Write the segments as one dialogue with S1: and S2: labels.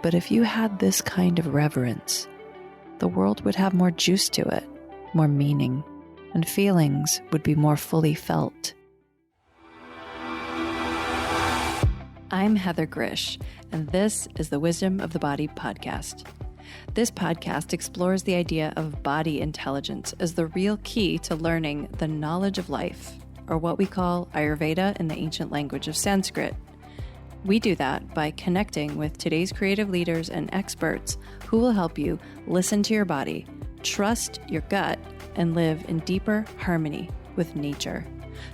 S1: But if you had this kind of reverence, the world would have more juice to it, more meaning, and feelings would be more fully felt. I'm Heather Grzych, and this is the Wisdom of the Body podcast. This podcast explores the idea of body intelligence as the real key to learning the knowledge of life, or what we call Ayurveda in the ancient language of Sanskrit. We do that by connecting with today's creative leaders and experts who will help you listen to your body, trust your gut, and live in deeper harmony with nature.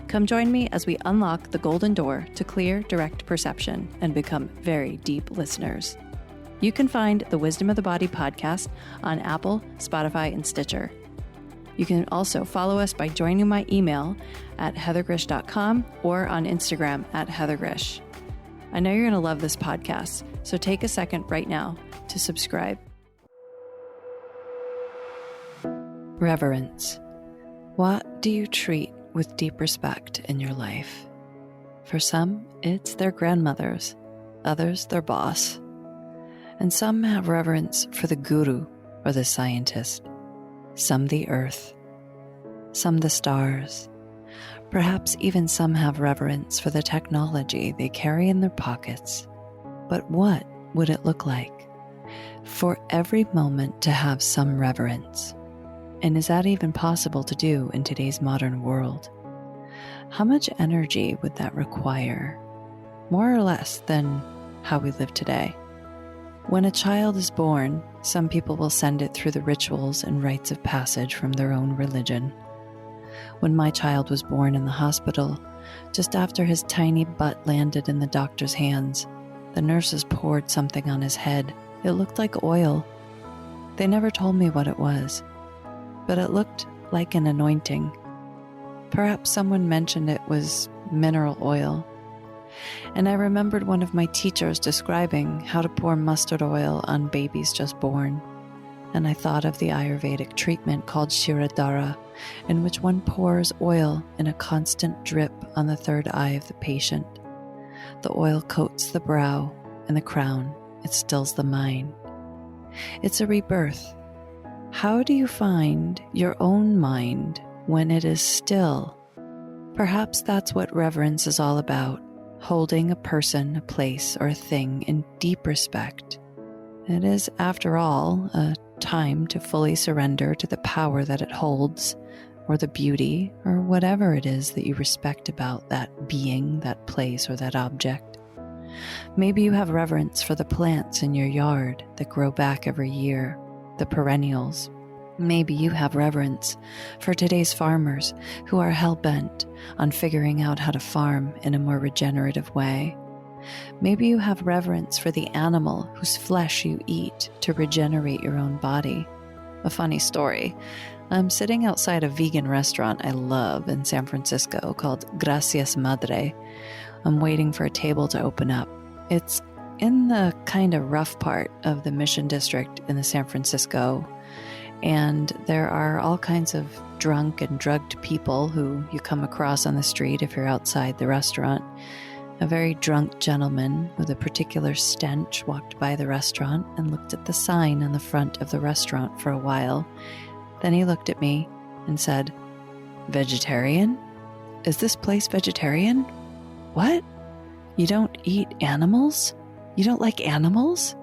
S1: Come join me as we unlock the golden door to clear, direct perception and become very deep listeners. You can find the Wisdom of the Body podcast on Apple, Spotify, and Stitcher. You can also follow us by joining my email at heathergrzych.com or on Instagram at heathergrzych. I know you're going to love this podcast, so take a second right now to subscribe. Reverence. What do you treat with deep respect in your life? For some, it's their grandmothers, others their boss. And some have reverence for the guru or the scientist, some the earth, some the stars. Perhaps even some have reverence for the technology they carry in their pockets. But what would it look like for every moment to have some reverence? And is that even possible to do in today's modern world? How much energy would that require? More or less than how we live today. When a child is born, some people will send it through the rituals and rites of passage from their own religion. When my child was born in the hospital, just after his tiny butt landed in the doctor's hands, the nurses poured something on his head. It looked like oil. They never told me what it was, but it looked like an anointing. Perhaps someone mentioned it was mineral oil. And I remembered one of my teachers describing how to pour mustard oil on babies just born. And I thought of the Ayurvedic treatment called Shirodhara, in which one pours oil in a constant drip on the third eye of the patient. The oil coats the brow and the crown. It stills the mind. It's a rebirth. How do you find your own mind when it is still? Perhaps that's what reverence is all about. Holding a person, a place, or a thing in deep respect. It is, after all, a time to fully surrender to the power that it holds, or the beauty, or whatever it is that you respect about that being, that place, or that object. Maybe you have reverence for the plants in your yard that grow back every year, the perennials. Maybe you have reverence for today's farmers who are hell-bent on figuring out how to farm in a more regenerative way. Maybe you have reverence for the animal whose flesh you eat to regenerate your own body. A funny story. I'm sitting outside a vegan restaurant I love in San Francisco called Gracias Madre. I'm waiting for a table to open up. It's in the kind of rough part of the Mission District in the San Francisco. And there are all kinds of drunk and drugged people who you come across on the street if you're outside the restaurant. A very drunk gentleman with a particular stench walked by the restaurant and looked at the sign on the front of the restaurant for a while. Then he looked at me and said, "Vegetarian? Is this place vegetarian? What? You don't eat animals? You don't like animals?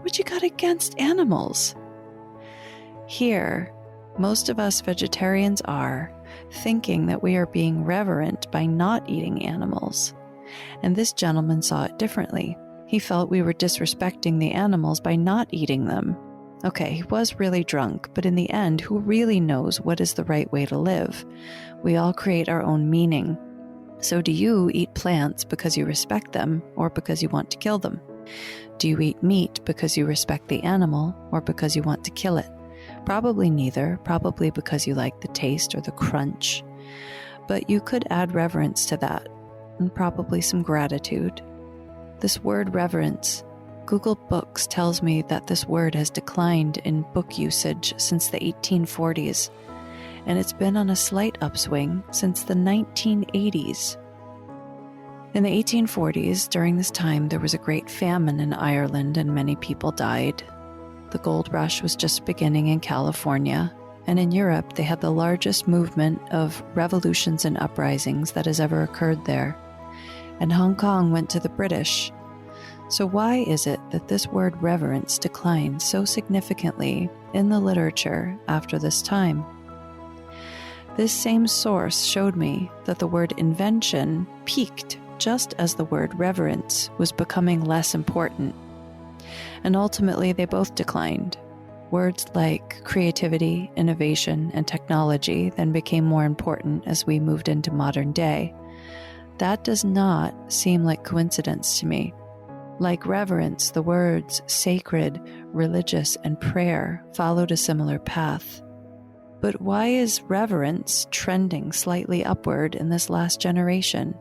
S1: What you got against animals?" Here, most of us vegetarians are thinking that we are being reverent by not eating animals. And this gentleman saw it differently. He felt we were disrespecting the animals by not eating them. Okay, he was really drunk, but in the end, who really knows what is the right way to live? We all create our own meaning. So do you eat plants because you respect them or because you want to kill them? Do you eat meat because you respect the animal or because you want to kill it? Probably neither, probably because you like the taste or the crunch. But you could add reverence to that, and probably some gratitude. This word reverence, Google Books tells me that this word has declined in book usage since the 1840s, and it's been on a slight upswing since the 1980s. In the 1840s, during this time, there was a great famine in Ireland and many people died. The gold rush was just beginning in California, and in Europe, they had the largest movement of revolutions and uprisings that has ever occurred there. And Hong Kong went to the British. So why is it that this word reverence declined so significantly in the literature after this time? This same source showed me that the word invention peaked just as the word reverence was becoming less important. And ultimately, they both declined. Words like creativity, innovation, and technology then became more important as we moved into modern day. That does not seem like coincidence to me. Like reverence, the words sacred, religious, and prayer followed a similar path. But why is reverence trending slightly upward in this last generation?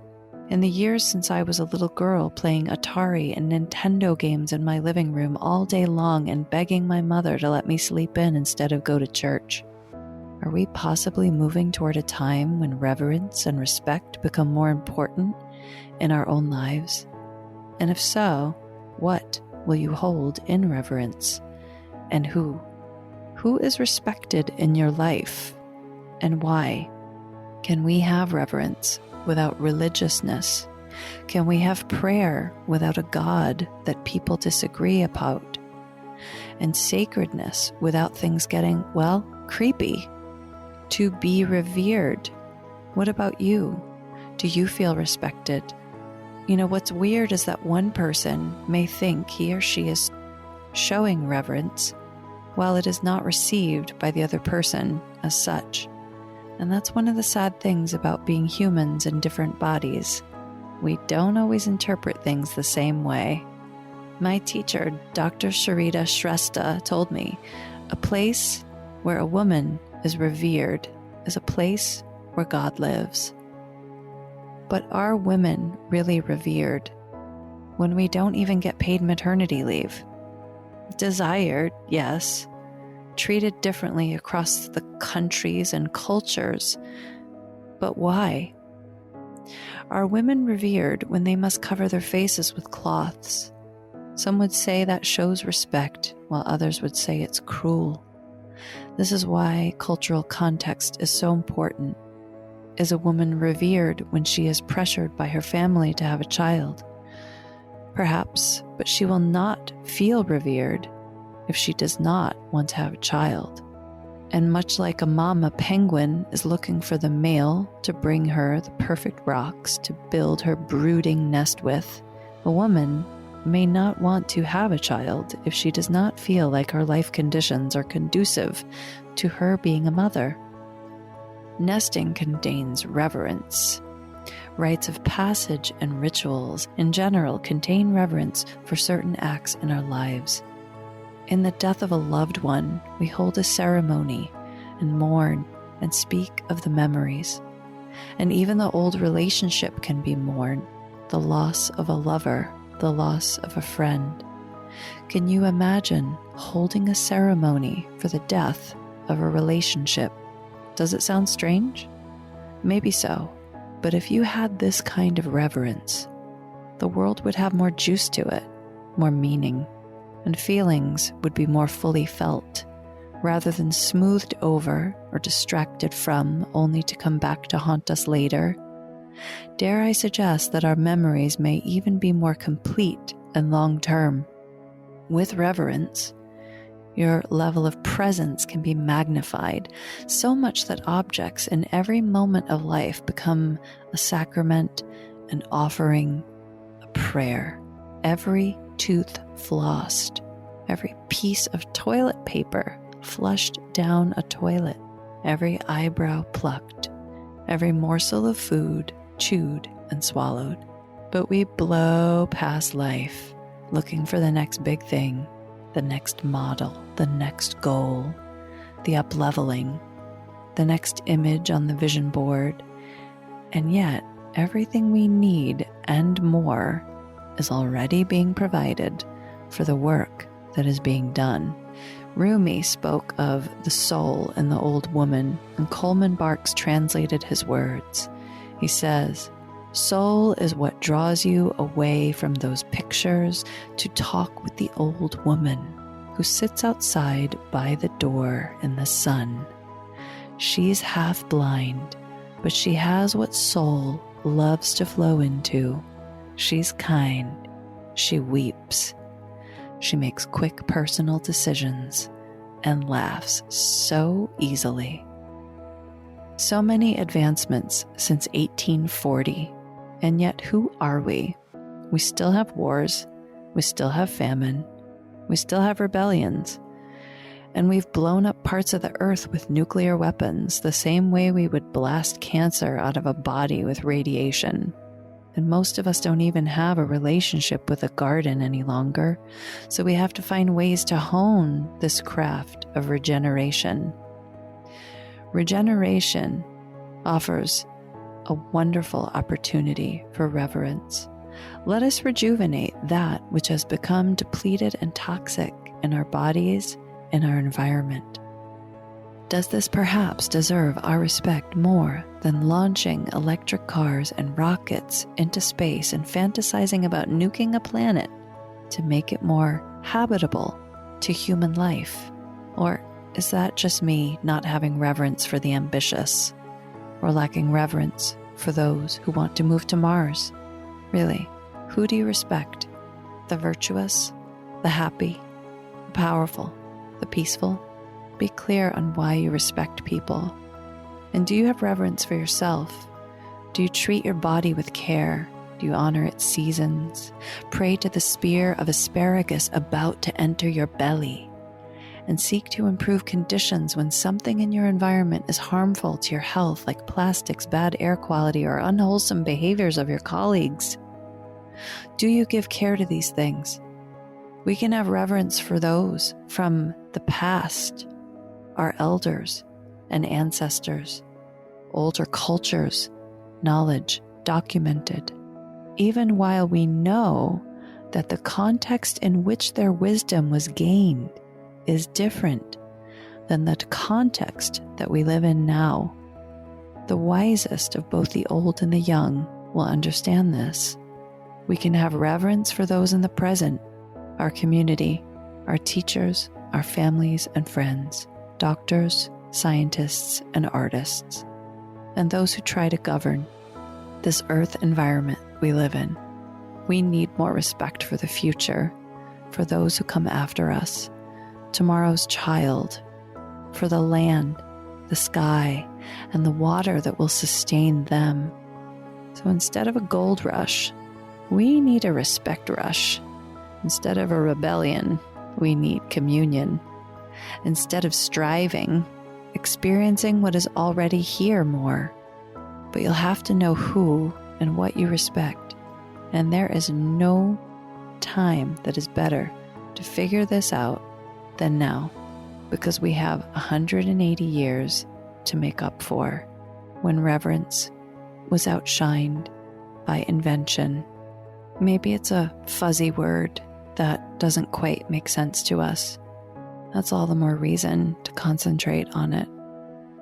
S1: In the years since I was a little girl playing Atari and Nintendo games in my living room all day long and begging my mother to let me sleep in instead of go to church. Are we possibly moving toward a time when reverence and respect become more important in our own lives? And if so, what will you hold in reverence? And who? Who is respected in your life? And why? Can we have reverence without religiousness? Can we have prayer without a God that people disagree about? And sacredness without things getting, well, creepy? To be revered. What about you? Do you feel respected? You know, what's weird is that one person may think he or she is showing reverence while it is not received by the other person as such. And that's one of the sad things about being humans in different bodies. We don't always interpret things the same way. My teacher, Dr. Sharita Shrestha, told me, a place where a woman is revered is a place where God lives. But are women really revered when we don't even get paid maternity leave? Desired, yes. Treated differently across the countries and cultures. But why? Are women revered when they must cover their faces with cloths? Some would say that shows respect, while others would say it's cruel. This is why cultural context is so important. Is a woman revered when she is pressured by her family to have a child? Perhaps, but she will not feel revered if she does not want to have a child. And much like a mama penguin is looking for the male to bring her the perfect rocks to build her brooding nest with, a woman may not want to have a child if she does not feel like her life conditions are conducive to her being a mother. Nesting contains reverence. Rites of passage and rituals in general contain reverence for certain acts in our lives. In the death of a loved one, we hold a ceremony and mourn and speak of the memories. And even the old relationship can be mourned, the loss of a lover, the loss of a friend. Can you imagine holding a ceremony for the death of a relationship? Does it sound strange? Maybe so, but if you had this kind of reverence, the world would have more juice to it, more meaning, and feelings would be more fully felt, rather than smoothed over or distracted from only to come back to haunt us later. Dare I suggest that our memories may even be more complete and long-term. With reverence, your level of presence can be magnified, so much that objects in every moment of life become a sacrament, an offering, a prayer. Every tooth flossed, every piece of toilet paper flushed down a toilet, every eyebrow plucked, every morsel of food chewed and swallowed. But we blow past life, looking for the next big thing, the next model, the next goal, the up-leveling, the next image on the vision board. And yet, everything we need and more is already being provided for the work that is being done. Rumi spoke of the soul in the old woman, and Coleman Barks translated his words. He says, Soul is what draws you away from those pictures to talk with the old woman who sits outside by the door in the sun. She's half blind, but she has what soul loves to flow into. She's kind. She weeps. She makes quick personal decisions and laughs so easily. So many advancements since 1840, and yet who are we? We still have wars, we still have famine, we still have rebellions, and we've blown up parts of the earth with nuclear weapons the same way we would blast cancer out of a body with radiation. And most of us don't even have a relationship with a garden any longer, so we have to find ways to hone this craft of regeneration. Regeneration offers a wonderful opportunity for reverence. Let us rejuvenate that which has become depleted and toxic in our bodies and our environment. Does this perhaps deserve our respect more than launching electric cars and rockets into space and fantasizing about nuking a planet to make it more habitable to human life? Or is that just me not having reverence for the ambitious, or lacking reverence for those who want to move to Mars? Really, who do you respect? The virtuous, the happy, the powerful, the peaceful? Be clear on why you respect people. And do you have reverence for yourself? Do you treat your body with care? Do you honor its seasons? Pray to the spear of asparagus about to enter your belly, and seek to improve conditions when something in your environment is harmful to your health, like plastics, bad air quality, or unwholesome behaviors of your colleagues. Do you give care to these things? We can have reverence for those from the past, our elders and ancestors, older cultures, knowledge documented, even while we know that the context in which their wisdom was gained is different than the context that we live in now. The wisest of both the old and the young will understand this. We can have reverence for those in the present, our community, our teachers, our families and friends, doctors, scientists, and artists, and those who try to govern this earth environment we live in. We need more respect for the future, for those who come after us, tomorrow's child, for the land, the sky, and the water that will sustain them. So instead of a gold rush, we need a respect rush. Instead of a rebellion, we need communion. Instead of striving, experiencing what is already here more. But you'll have to know who and what you respect. And there is no time that is better to figure this out than now, because we have 180 years to make up for when reverence was outshined by invention. Maybe it's a fuzzy word that doesn't quite make sense to us. That's all the more reason to concentrate on it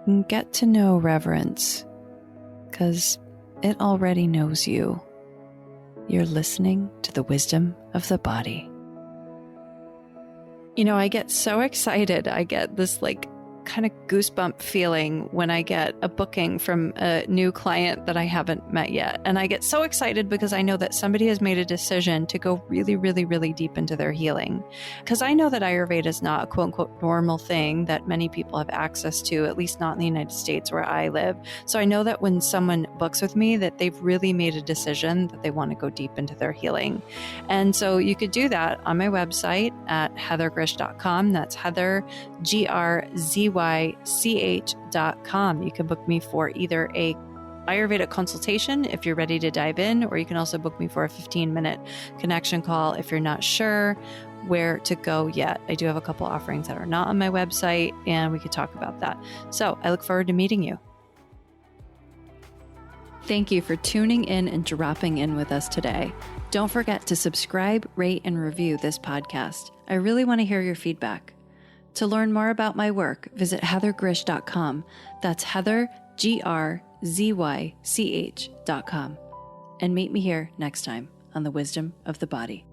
S1: and get to know reverence, because it already knows you. You're listening to the wisdom of the body. You know, I get so excited. I get this kind of goosebump feeling when I get a booking from a new client that I haven't met yet. And I get so excited because I know that somebody has made a decision to go really, really, really deep into their healing. Because I know that Ayurveda is not a quote unquote normal thing that many people have access to, at least not in the United States where I live. So I know that when someone books with me, that they've really made a decision that they want to go deep into their healing. And so you could do that on my website at heathergrzych.com. That's Heather, GRZYCH.com. You can book me for either a Ayurvedic consultation if you're ready to dive in, or you can also book me for a 15-minute connection call if you're not sure where to go yet. I do have a couple offerings that are not on my website, and we could talk about that. So I look forward to meeting you. Thank you for tuning in and dropping in with us today. Don't forget to subscribe, rate, and review this podcast. I really want to hear your feedback. To learn more about my work, visit heathergrzych.com. That's Heather, GRZYCH.com. and meet me here next time on The Wisdom of the Body.